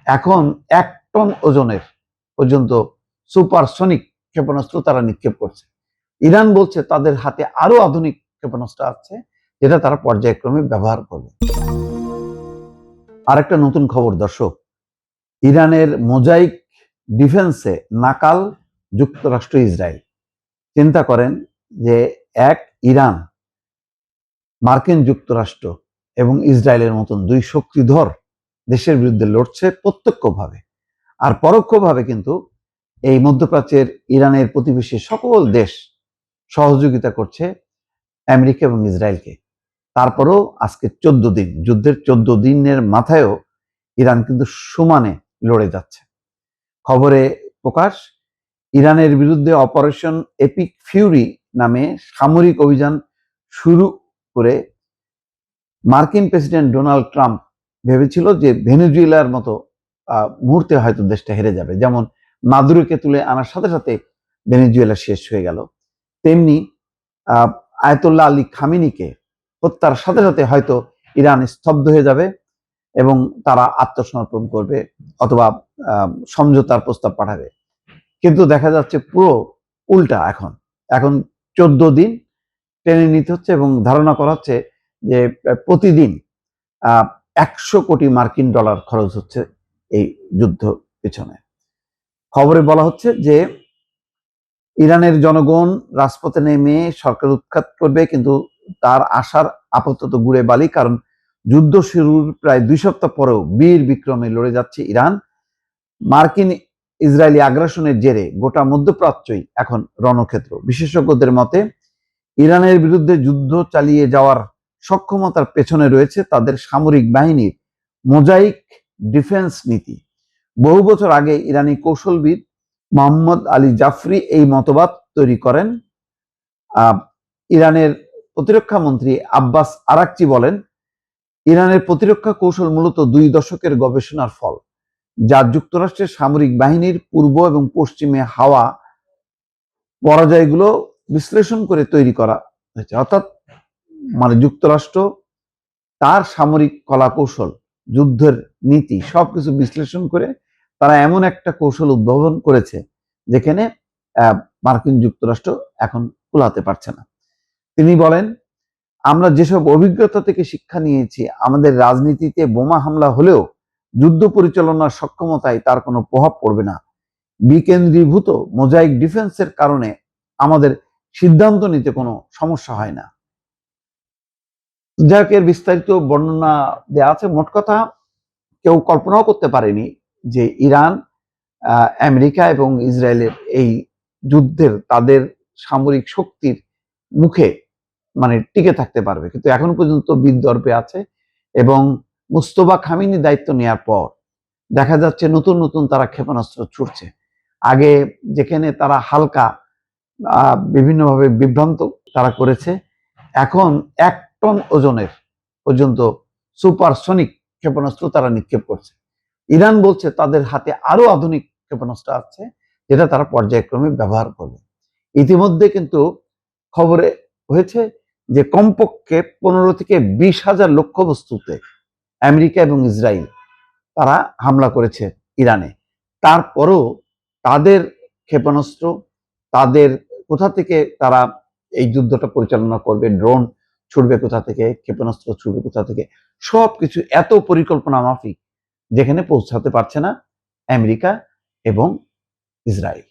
এখন 1 টন ওজনের পর্যন্ত সুপারসনিক ক্ষেপণাস্ত্র তারা নিক্ষেপ করছে। ইরান বলছে তাদের হাতে আরো আধুনিক ক্ষেপণাস্ত্র আছে, যেটা তারা পর্যায়ক্রমে ব্যবহার করবে। আরেকটা নতুন খবর দর্শক, ইরানের মোজাইক ডিফেন্সে নাকাল যুক্তরাষ্ট্র ইসরায়েল। চিন্তা করেন যে এক ইরান, মার্কিন যুক্তরাষ্ট্র এবং ইসরায়েলের মতন দুই শক্তিধর দেশের বিরুদ্ধে লড়ছে প্রত্যক্ষভাবে, আর পরোক্ষভাবে কিন্তু এই মধ্যপ্রাচ্যের ইরানের প্রতিবেশী সকল দেশ সহযোগিতা করছে আমেরিকা এবং ইসরায়েলকে। তারপরেও আজকে 14 দিন যুদ্ধের 14 দিনের মাথায়ও ইরান কিন্তু সমানে লড়ে যাচ্ছে। খবরে প্রকাশ, ইরানের বিরুদ্ধে অপারেশন এপিক ফিউরি নামে সামরিক অভিযান শুরু করে মার্কিন প্রেসিডেন্ট ডোনাল্ড ট্রাম্প ভেবেছিল যে ভেনেজুয়েলার মতো মুহূর্তে হয়তো দেশটা হেরে যাবে। যেমন মাদুরোকে তুলে আনার সাথে সাথে ভেনেজুয়েলা শেষ হয়ে গেল, তেমনি আয়াতুল্লাহ আলী খামেনিকে হত্যার সাথে সাথে হয়তো ইরান স্তব্ধ হয়ে যাবে এবং তারা আত্মসমর্পণ করবে অথবা সমঝোতার প্রস্তাব পাঠাবে। কিন্তু দেখা যাচ্ছে পুরো উল্টা। এখন 14 দিন টেনে নিতে হচ্ছে এবং ধারণা করা হচ্ছে যে প্রতিদিন 100 কোটি মার্কিন ডলার খরচ হচ্ছে এই যুদ্ধ পেছনে। খবরে বলা হচ্ছে যে ইরানের জনগণ রাজপথে নেমে সরকার উৎখাত করবে, কিন্তু তার আশার আপাতত গুড়ে বালি, কারণ যুদ্ধ শুরুর প্রায় 2 সপ্তাহ পরেও বীর বিক্রমে লড়ে যাচ্ছে ইরান। মার্কিন ইসরায়েলি আগ্রাসনের জেরে গোটা মধ্যপ্রাচ্যই এখন রণক্ষেত্র। বিশেষজ্ঞদের মতে ইরানের বিরুদ্ধে যুদ্ধ চালিয়ে যাওয়ার সক্ষমতার পেছনে রয়েছে তাদের সামরিক বাহিনীর মোজাইক ডিফেন্স নীতি। বহু বছর আগে ইরানি কৌশলবিদ মোহাম্মদ আলী জাফরি এই মতবাদ তৈরি করেন। ইরানের প্রতিরক্ষা মন্ত্রী আব্বাস আরাকচি বলেন, ইরানের প্রতিরক্ষা কৌশল মূলত 2 দশকের গবেষণার ফল, যা যুক্তরাষ্ট্রের সামরিক বাহিনীর পূর্ব এবং পশ্চিমে হাওয়া পরাজয়গুলো বিশ্লেষণ করে তৈরি করা হয়েছে। অর্থাৎ যুক্তরাষ্ট্র তার সামরিক কলা কৌশল, যুদ্ধের নীতি সবকিছু বিশ্লেষণ করে তারা এমন একটা কৌশল উদ্ভাবন করেছে যেখানে মার্কিন যুক্তরাষ্ট্র এখন কুলাতে পারছে না। তিনি বলেন, আমরা যেসব অভিজ্ঞতা থেকে শিক্ষা নিয়েছি, আমাদের রাজনীতিতে বোমা হামলা হলেও যুদ্ধ পরিচালনার সক্ষমতায় তার কোনো প্রভাব পড়বে না। বিকেন্দ্রীভূত মোজাইক ডিফেন্সের কারণে আমাদের সিদ্ধান্ত নিতে কোনো সমস্যা হয় না। যাকের বিস্তারিত বর্ণনা দেওয়া আছে। মোট কথা, কেউ কল্পনাও করতে পারেনি যে ইরান, আমেরিকা এবং ইসরায়েলের এই যুদ্ধের তাদের সামরিক শক্তির মুখে টিকে থাকতে পারবে, কিন্তু এখন পর্যন্ত বিদর্ভে আছে। এবং মুস্তফা খামেনি দায়িত্ব নেওয়ার পর দেখা যাচ্ছে নতুন নতুন তারা ক্ষেপণাস্ত্র ছুটছে। আগে যেখানে তারা হালকা বিভিন্নভাবে বিভ্রান্ত তারা করেছে, এখন 1 টন ওজনের পর্যন্ত সুপারসনিক ক্ষেপণাস্ত্র তারা নিক্ষেপ করছে। ইরান বলছে তাদের হাতে আরো আধুনিক ক্ষেপণাস্ত্র আছে, যেটা তারা পর্যায়ক্রমে ব্যবহার করবে। ইতিমধ্যে কিন্তু খবরে হয়েছে যে কমপক্ষে 15 থেকে 20,000 লক্ষ্যবস্তুতে আমেরিকা এবং ইসরায়েল তারা হামলা করেছে ইরানে। তারপরও তাদের ক্ষেপণাস্ত্র, তাদের কোথা থেকে তারা এই যুদ্ধটা পরিচালনা করবে, ড্রোন ছুটবে কোথা থেকে, ক্ষেপণাস্ত্র ছুটবে কোথা থেকে, সবকিছু এত পরিকল্পনা মাফিক যেখানে পৌঁছাতে পারছে না আমেরিকা এবং ইসরায়েল।